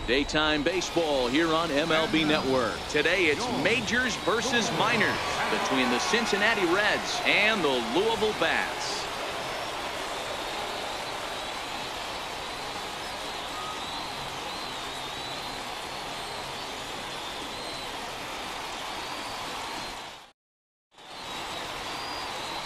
Daytime baseball here on MLB Network. Today it's majors versus minors between the Cincinnati Reds and the Louisville Bats.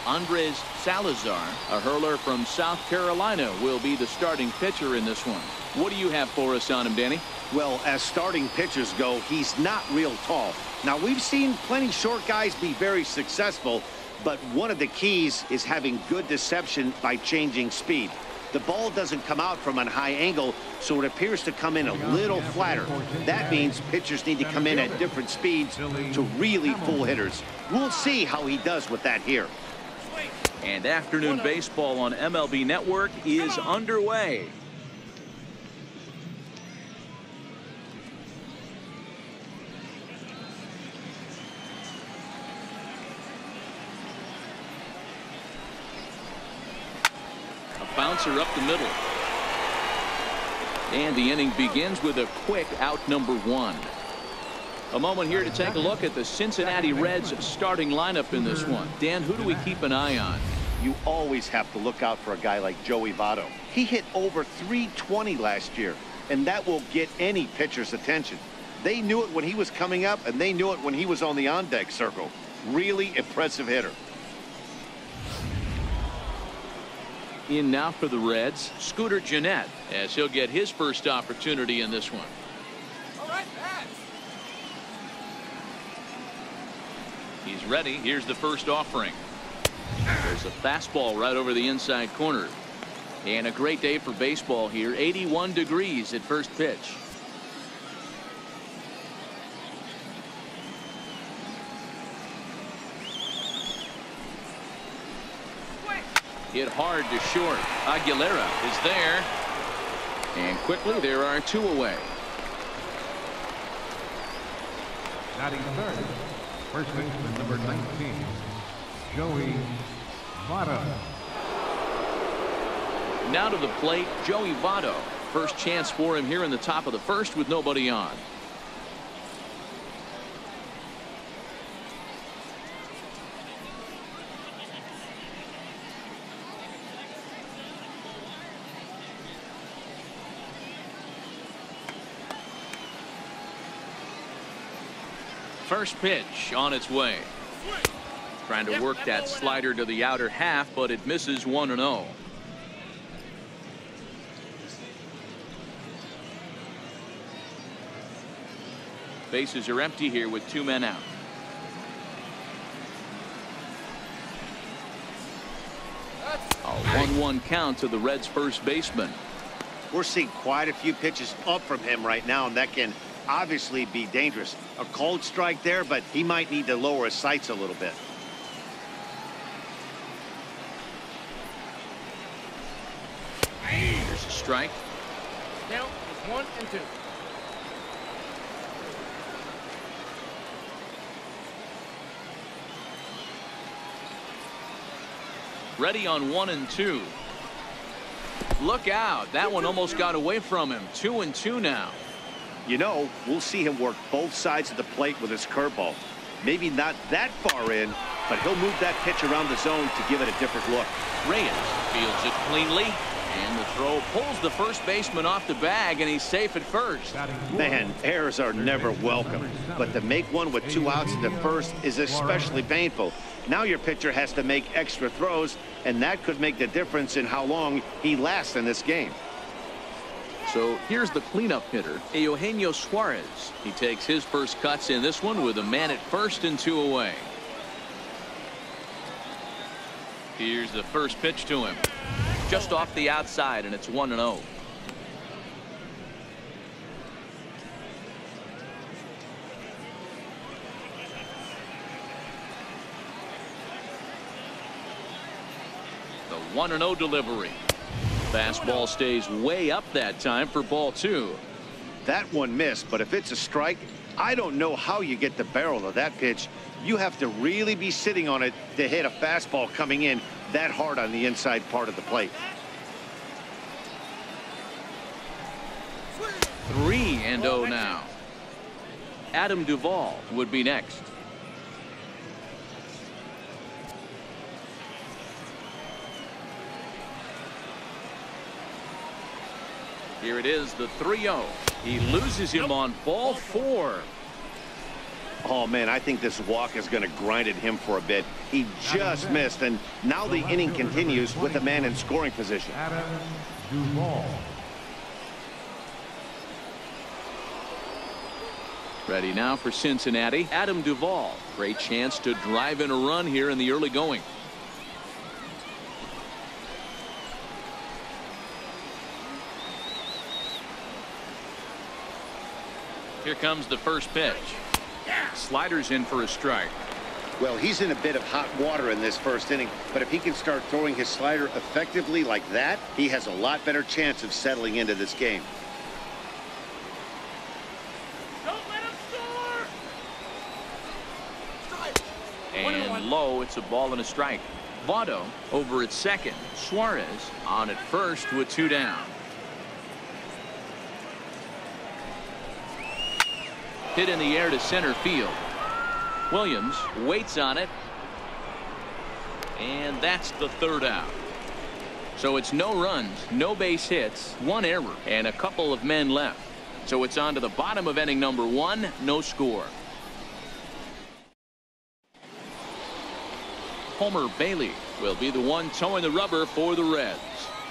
Andres Salazar, a hurler from South Carolina, will be the starting pitcher in this one. What do you have for us on him, Danny? Well, as starting pitchers go, he's not real tall. Now, we've seen plenty short guys be very successful, but one of the keys is having good deception by changing speed. The ball doesn't come out from a high angle, so it appears to come in a little flatter. That means pitchers need to come in at different speeds to really fool hitters. We'll see how he does with that here. And afternoon baseball on MLB Network is underway. A bouncer up the middle. And the inning begins with a quick out number one. A moment here to take a look at the Cincinnati Reds starting lineup in this one. Dan, who do we keep an eye on? You always have to look out for a guy like Joey Votto. He hit over .320 last year, and that will get any pitcher's attention. They knew it when he was coming up, and they knew it when he was on the on-deck circle. Really impressive hitter. In now for the Reds, Scooter Gennett, as he'll get his first opportunity in this one. He's ready. Here's the first offering. There's a fastball right over the inside corner. And a great day for baseball here. 81 degrees at first pitch. Hit hard to short. Aguilera is there. And quickly there are two away. Batting third, first baseman number 19, Joey Votto. Now to the plate, Joey Votto. First chance for him here in the top of the first with nobody on. First pitch on its way. Trying to work that slider to the outer half, but it misses 1-0. Bases are empty here with two men out. A 1-1 count to the Reds' first baseman. We're seeing quite a few pitches up from him right now, and that can obviously be dangerous. A cold strike there, but he might need to lower his sights a little bit. There's a strike. Now it's 1-2. Ready on 1-2. Look out. That one almost got away from him. 2-2 now. You know, we'll see him work both sides of the plate with his curveball. Maybe not that far in, but he'll move that pitch around the zone to give it a different look. Reyes fields it cleanly, and the throw pulls the first baseman off the bag, and he's safe at first. Man, errors are never welcome, but to make one with two outs at the first is especially painful. Now your pitcher has to make extra throws, and that could make the difference in how long he lasts in this game. So here's the cleanup hitter, Eugenio Suarez. He takes his first cuts in this one with a man at first and two away. Here's the first pitch to him. Just off the outside, and it's 1-0. The 1-0 delivery. Fastball stays way up that time for ball two. That one missed, but if it's a strike, I don't know how you get the barrel of that pitch. You have to really be sitting on it to hit a fastball coming in that hard on the inside part of the plate. 3-0. 0 now. Adam Duvall would be next. Here it is, the 3-0. He loses him on ball 4. Oh, man, I think this walk is going to grind at him for a bit. He just missed, and now the inning continues with a man in scoring position. Adam Duvall. Ready now for Cincinnati, Adam Duvall. Great chance to drive in a run here in the early going. Here comes the first pitch. Sliders in for a strike. Well, he's in a bit of hot water in this first inning, but if he can start throwing his slider effectively like that, he has a lot better chance of settling into this game. Don't let him score! And low, it's a ball and a strike. Votto over at second. Suarez on at first with 2 down. Hit in the air to center field. Williams waits on it. And that's the 3rd out. So it's no runs, no base hits, 1 error, and a couple of men left. So it's on to the bottom of inning number 1, no score. Homer Bailey will be the one towing the rubber for the Reds.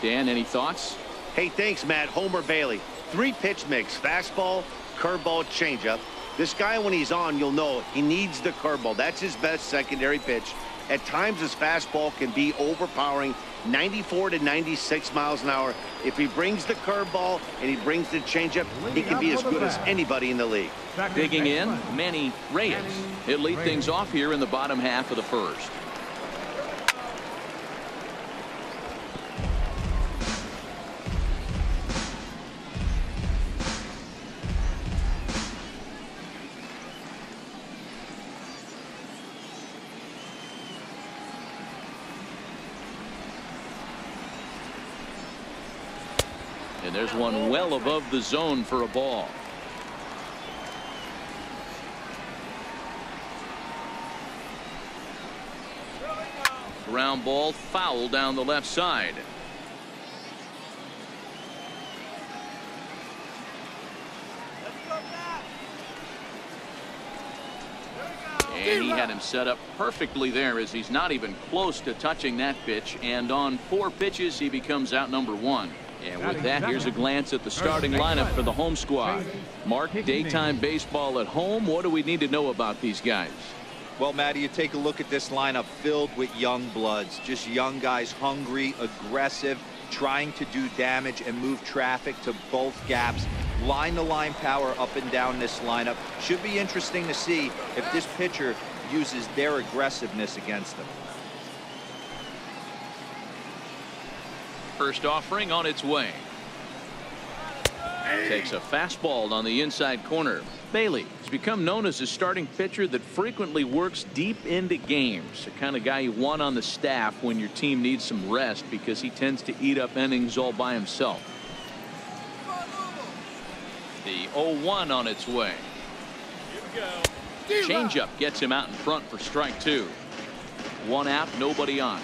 Dan, any thoughts? Hey, thanks, Matt. Homer Bailey. 3-pitch mix, fastball, curveball, changeup. This guy, when he's on, you'll know he needs the curveball. That's his best secondary pitch. At times, his fastball can be overpowering, 94 to 96 miles an hour. If he brings the curveball and he brings the changeup, he can be as good as anybody in the league. Digging in, Manny Reyes. He'll lead things off here in the bottom half of the first. And there's one well above the zone for a ball. Ground ball, foul down the left side. And he had him set up perfectly there, as he's not even close to touching that pitch. And on 4 pitches, he becomes out number 1. And with that, here's a glance at the starting lineup for the home squad. Mark, daytime baseball at home. What do we need to know about these guys? Well, Matty, you take a look at this lineup filled with young bloods. Just young guys, hungry, aggressive, trying to do damage and move traffic to both gaps. Line-to-line power up and down this lineup. Should be interesting to see if this pitcher uses their aggressiveness against them. First offering on its way. Takes a fastball on the inside corner. Bailey has become known as a starting pitcher that frequently works deep into games. The kind of guy you want on the staff when your team needs some rest, because he tends to eat up innings all by himself. The 0-1 on its way. Changeup gets him out in front for strike 2. 1 out, nobody on.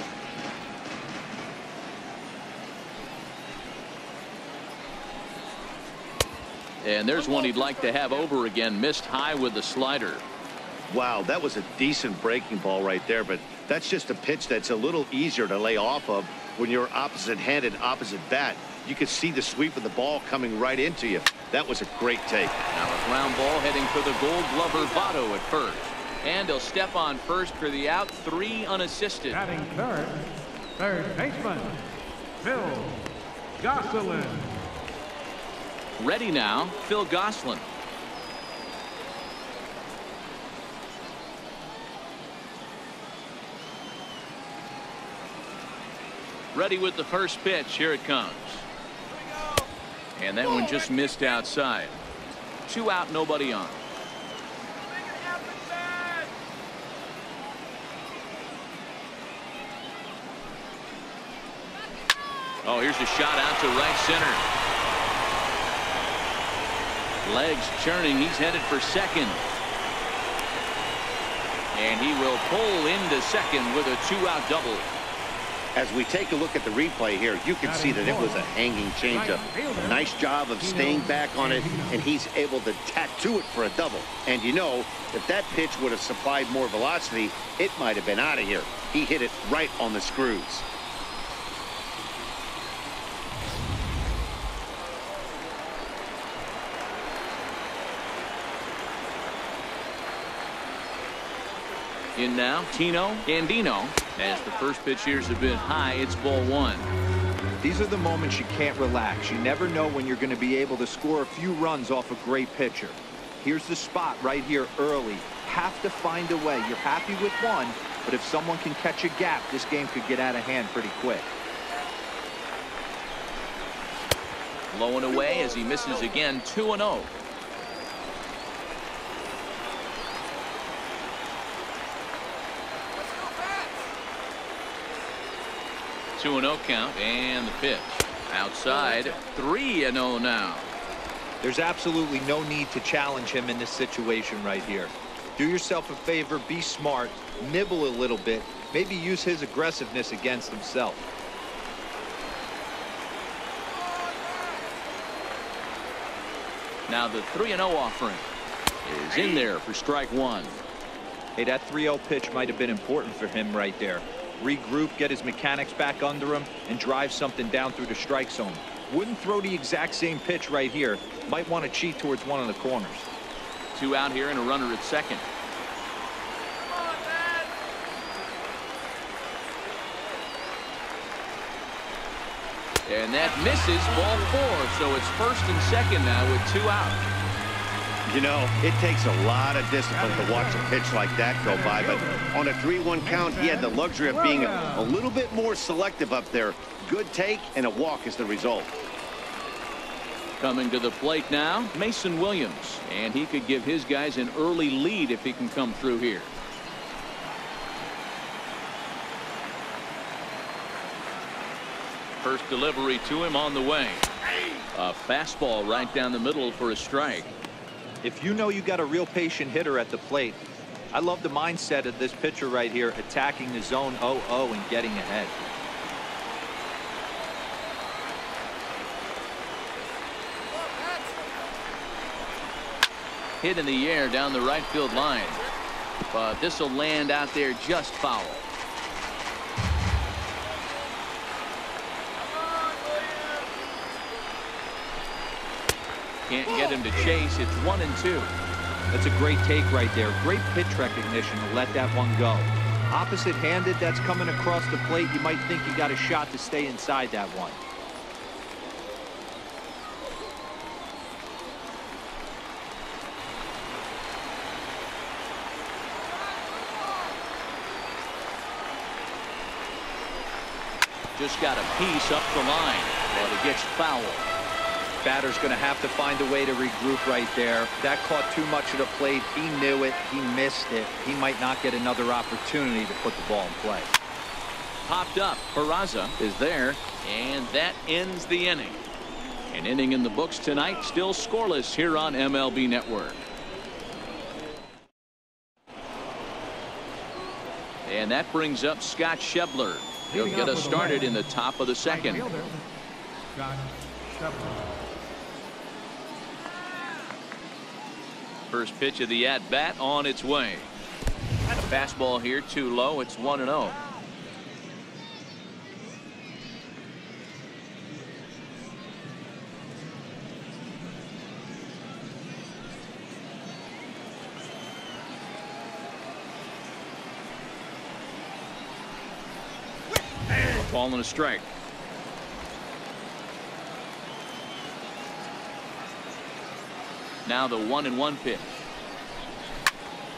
And there's one he'd like to have over again. Missed high with the slider. Wow, that was a decent breaking ball right there, but that's just a pitch that's a little easier to lay off of when you're opposite-handed, opposite bat. You could see the sweep of the ball coming right into you. That was a great take. Now a ground ball heading for the Gold Glover Votto at first. And he'll step on first for the out. 3 unassisted. Batting third baseman, Phil Gosselin. Ready now, Phil Gosselin. Ready with the first pitch. Here it comes. And that one just missed outside. 2 out, nobody on. Oh, here's a shot out to right center. Legs churning. He's headed for second. And he will pull into second with a 2-out double. As we take a look at the replay here, you can see that it was a hanging changeup. Nice job of staying back on it, and he's able to tattoo it for a double. And you know, if that pitch would have supplied more velocity, it might have been out of here. He hit it right on the screws. In now, Tino Gandino. As the first pitch here is a bit high, it's ball 1. These are the moments you can't relax. You never know when you're going to be able to score a few runs off a great pitcher. Here's the spot right here early. Have to find a way. You're happy with one, but if someone can catch a gap, this game could get out of hand pretty quick. Low and away as he misses again, 2-0. 2-0 count, and the pitch. Outside, 3-0 now. There's absolutely no need to challenge him in this situation right here. Do yourself a favor, be smart, nibble a little bit, maybe use his aggressiveness against himself. Now the 3-0 offering is in there for strike 1. Hey, that 3-0 pitch might have been important for him right there. Regroup, get his mechanics back under him, and drive something down through the strike zone. Wouldn't throw the exact same pitch right here. Might want to cheat towards one of the corners. 2 out here and a runner at second. And that misses, ball 4. So it's first and second now with 2 out. You know, it takes a lot of discipline to watch a pitch like that go by, but on a 3-1 count, he had the luxury of being a little bit more selective up there. Good take and a walk is the result. Coming to the plate now, Mason Williams, and he could give his guys an early lead if he can come through here. First delivery to him on the way. A fastball right down the middle for a strike. If you know you got a real patient hitter at the plate, I love the mindset of this pitcher right here, attacking the zone 0-0 and getting ahead. Hit in the air down the right field line, but this will land out there just foul. Can't get him to chase. It's 1-2. That's a great take right there. Great pitch recognition to let that one go. Opposite-handed, that's coming across the plate. You might think you got a shot to stay inside that one. Just got a piece up the line, but it gets foul. Batter's going to have to find a way to regroup right there. That caught too much of the plate. He knew it. He missed it. He might not get another opportunity to put the ball in play. Popped up. Peraza is there, and that ends the inning. An inning in the books tonight, still scoreless here on MLB Network. And that brings up Scott Schebler. He'll get us started in the top of the second. Scott Schebler. First pitch of the at-bat on its way. A fastball here too low. It's 1-0. Ball and a strike. Now the 1-1 pitch.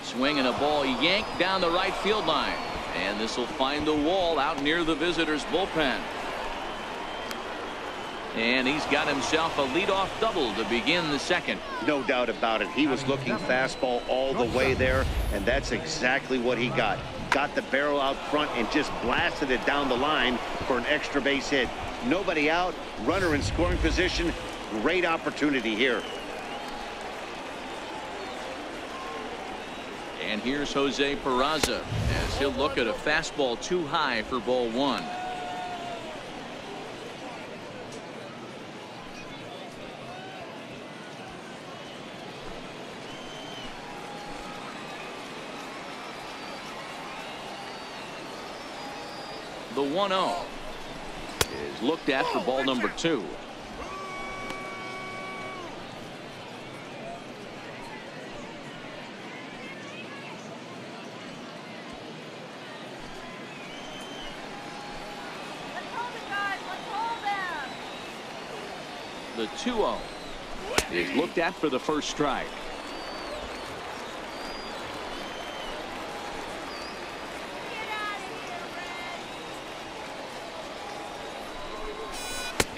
Swing and a ball yanked down the right field line. And this will find the wall out near the visitors' bullpen. And he's got himself a leadoff double to begin the second. No doubt about it. He was looking fastball all the way there, and that's exactly what he got. Got the barrel out front and just blasted it down the line for an extra base hit. Nobody out, runner in scoring position. Great opportunity here. And here's Jose Peraza as he'll look at a fastball too high for ball one. The 1-0 is looked at for ball number 2. The 2-0 is looked at for the first strike.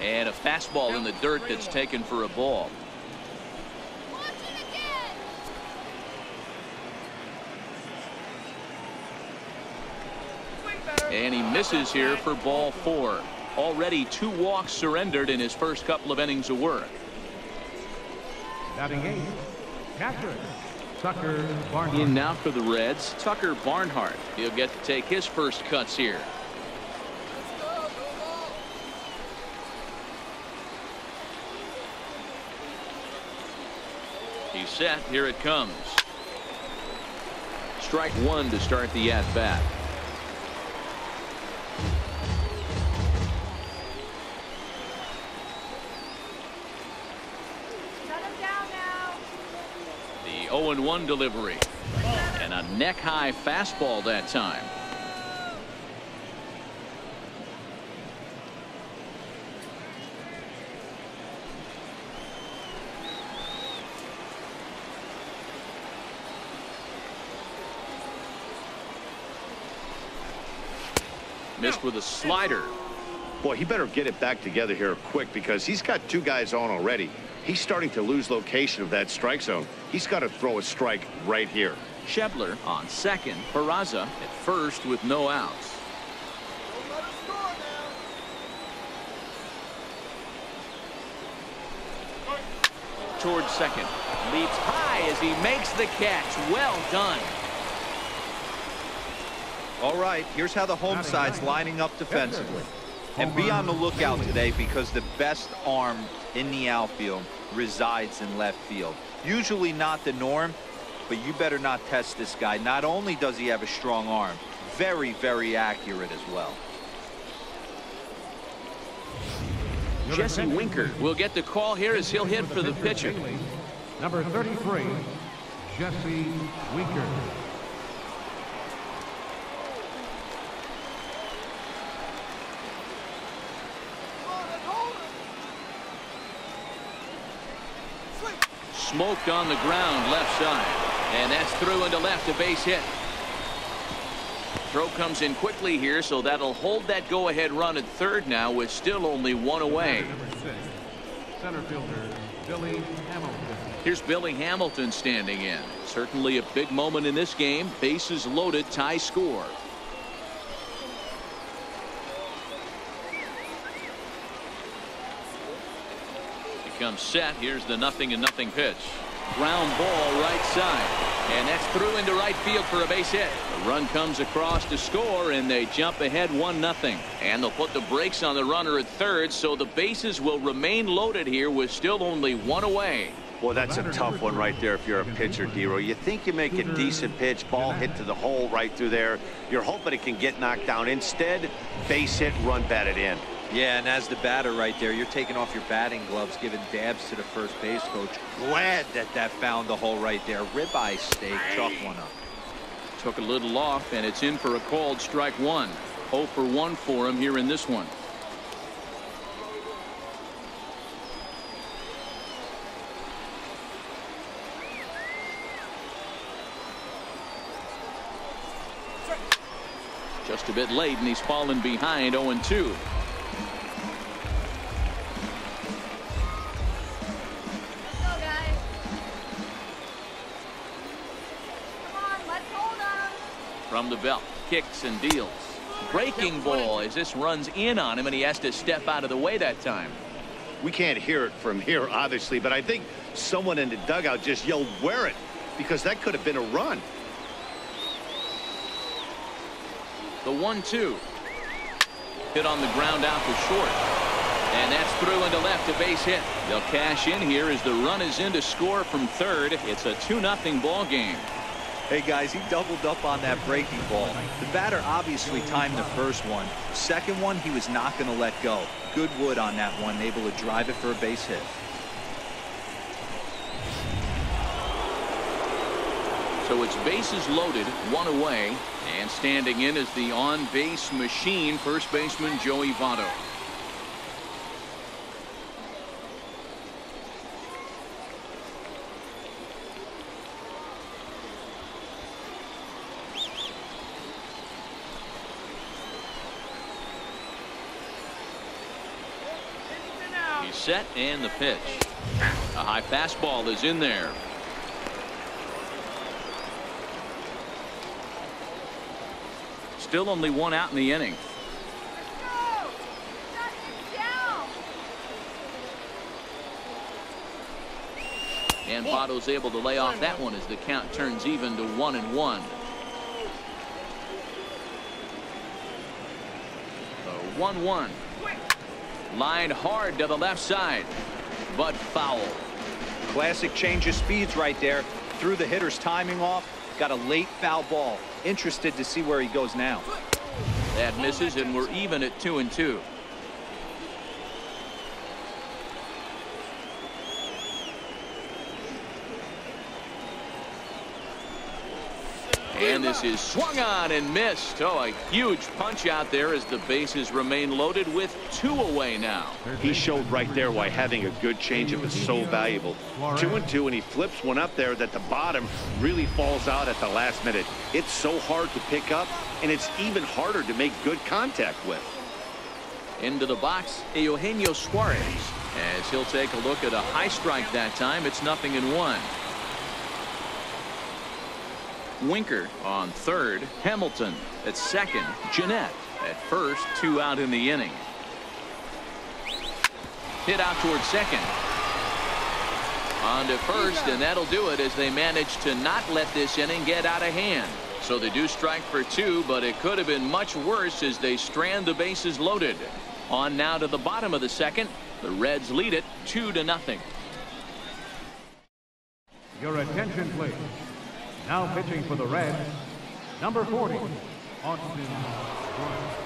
And a fastball in the dirt that's taken for a ball. And he misses here for ball 4. Already 2 walks surrendered in his first couple of innings of work. Batting 8, catcher, Tucker Barnhart. In now for the Reds, Tucker Barnhart. He'll get to take his first cuts here. He's set. Here it comes. Strike 1 to start the at-bat. The 0-1 delivery. And a neck-high fastball that time. Missed with a slider. Boy, he better get it back together here quick because he's got 2 guys on already. He's starting to lose location of that strike zone. He's got to throw a strike right here. Schebler on second. Peraza at first with no outs. Towards second. Leaps high as he makes the catch. Well done. All right, here's how the home side's lining up defensively. And be on the lookout today because the best arm in the outfield resides in left field. Usually not the norm, but you better not test this guy. Not only does he have a strong arm, very, very accurate as well. Jesse Winker will get the call here as he'll hit for the pitcher. Number 33, Jesse Winker. Smoked on the ground left side. And that's through into left, a base hit. Throw comes in quickly here, so that'll hold that go-ahead run at third now with still only 1 away. Number 6, center fielder Billy Hamilton. Here's Billy Hamilton standing in. Certainly a big moment in this game. Bases loaded, tie score. Comes set. Here's the 0-0 pitch. Ground ball right side. And that's through into right field for a base hit. The run comes across to score, and they jump ahead 1-0. And they'll put the brakes on the runner at third, so the bases will remain loaded here with still only 1 away. Boy, that's a tough one right there if you're a pitcher, D-Roy. You think you make a decent pitch, ball hit to the hole right through there. You're hoping it can get knocked down. Instead, base hit, run batted in. Yeah, and as the batter right there, you're taking off your batting gloves, giving dabs to the first base coach. Glad that found the hole right there. Ribeye steak, chalk one up. Took a little off, and it's in for a called strike 1. 0 for 1 for him here in this one. Just a bit late, and he's fallen behind 0-2. From the belt, kicks and deals. Breaking ball as this runs in on him, and he has to step out of the way that time. We can't hear it from here, obviously, but I think someone in the dugout just yelled, "Wear it," because that could have been a run. The 1-2. Hit on the ground out to short. And that's through into left, a base hit. They'll cash in here as the run is in to score from third. It's a 2-0 ball game. Hey guys, he doubled up on that breaking ball. The batter obviously timed the first one. Second one, he was not going to let go. Good wood on that one, able to drive it for a base hit. So it's bases loaded, one away, and standing in is the on-base machine, first baseman Joey Votto. He's set, and the pitch. A high fastball is in there. Still only one out in the inning. And Votto's able to lay off that one as the count turns even to 1-1. So 1-1. Lined hard to the left side, but foul. Classic change of speeds right there. Threw the hitter's timing off. Got a late foul ball. Interested to see where he goes now. That misses, and we're even at 2-2. And this is swung on and missed. Oh, a huge punch out there as the bases remain loaded with 2 away now. He showed right there why having a good changeup is so valuable. 2-2, and he flips one up there that the bottom really falls out at the last minute. It's so hard to pick up, and it's even harder to make good contact with. Into the box, Eugenio Suarez, as he'll take a look at a high strike that time. It's 0-1. Winker on third. Hamilton at second. Jeanette at first. 2 out in the inning. Hit out towards second. On to first, and that'll do it as they manage to not let this inning get out of hand. So they do strike for 2, but it could have been much worse as they strand the bases loaded. On now to the bottom of the second. The Reds lead it 2-0. Your attention, please. Now pitching for the Reds, number 40, Austin Bryant.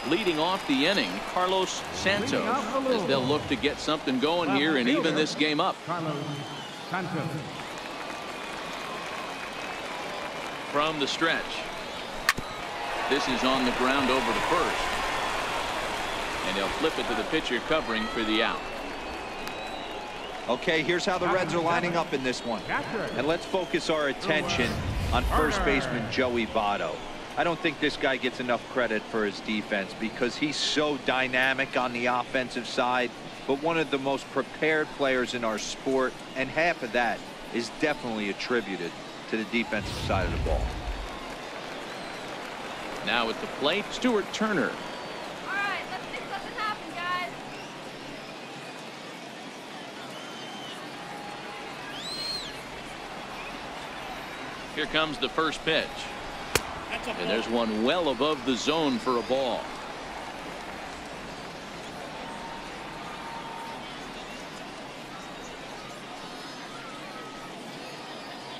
Leading off the inning, Carlos Santos, as they'll look to get something going here and even this game up. Carlos Sanchez. From the stretch. This is on the ground over to first. And they'll flip it to the pitcher covering for the out. Okay, here's how the Reds are lining up in this one. And let's focus our attention on first baseman Joey Votto. I don't think this guy gets enough credit for his defense because he's so dynamic on the offensive side, but one of the most prepared players in our sport, and half of that is definitely attributed to the defensive side of the ball. Now at the plate, Stuart Turner. Here comes the first pitch. And there's one well above the zone for a ball.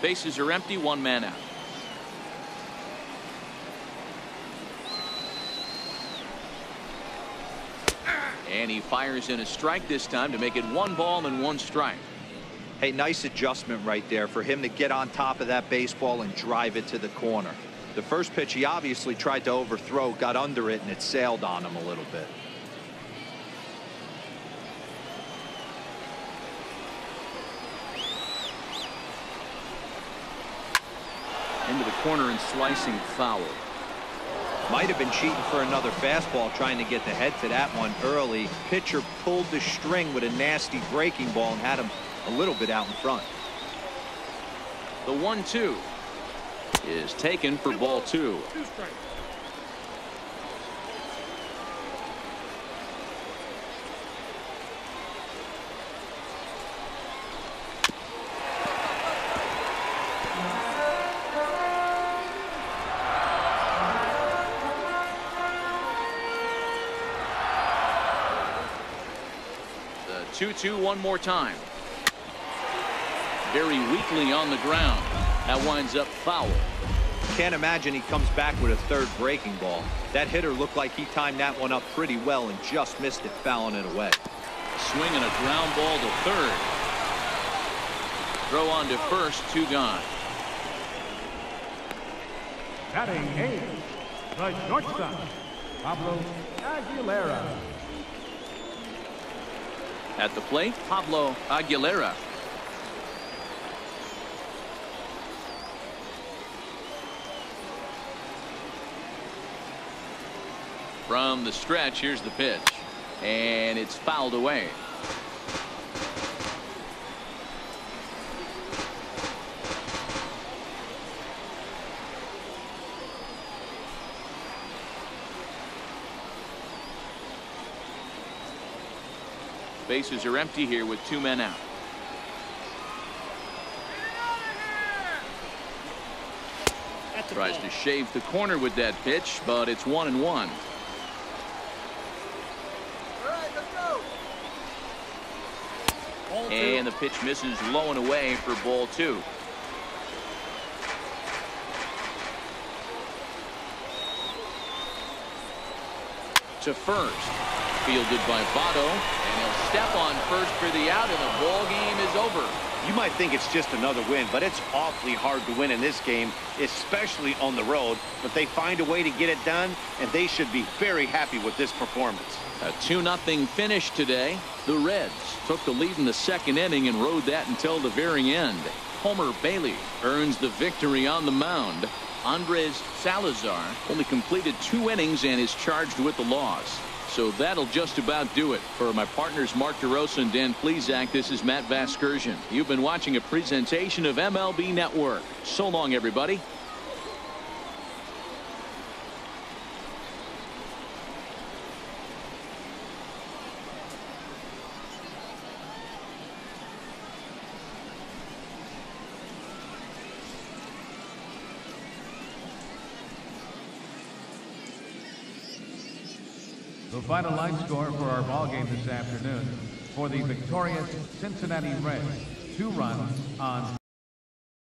Bases are empty, 1 man out. And he fires in a strike this time to make it 1 ball and 1 strike. Hey, nice adjustment right there for him to get on top of that baseball and drive it to the corner. The first pitch he obviously tried to overthrow, got under it, and it sailed on him a little bit. Into the corner and slicing foul. Might have been cheating for another fastball, trying to get the head to that one early. Pitcher pulled the string with a nasty breaking ball and had him a little bit out in front. The 1-2 is taken for ball 2. 2-2 one more time. Very weakly on the ground. That winds up foul. Can't imagine he comes back with a third breaking ball. That hitter looked like he timed that one up pretty well and just missed it, fouling it away. Swing and a ground ball to third. Throw on to first, 2 gone. Batting 8, the shortstop, Pablo Aguilera. At the plate, Pablo Aguilera. From the stretch, here's the pitch. And it's fouled away. Bases are empty here with 2 men out. Tries to shave the corner with that pitch, but it's 1-1. And the pitch misses low and away for ball 2. To first. Fielded by Votto. And he'll step on first for the out, and the ball game is over. You might think it's just another win, but it's awfully hard to win in this game, especially on the road. But they find a way to get it done, and they should be very happy with this performance. A 2-0 finish today. The Reds took the lead in the second inning and rode that until the very end. Homer Bailey earns the victory on the mound. Andres Salazar only completed 2 innings and is charged with the loss. So that'll just about do it. For my partners Mark DeRosa and Dan Plesac, this is Matt Vasgersian. You've been watching a presentation of MLB Network. So long, everybody. The final line score for our ball game this afternoon. For the victorious Cincinnati Reds, 2 runs on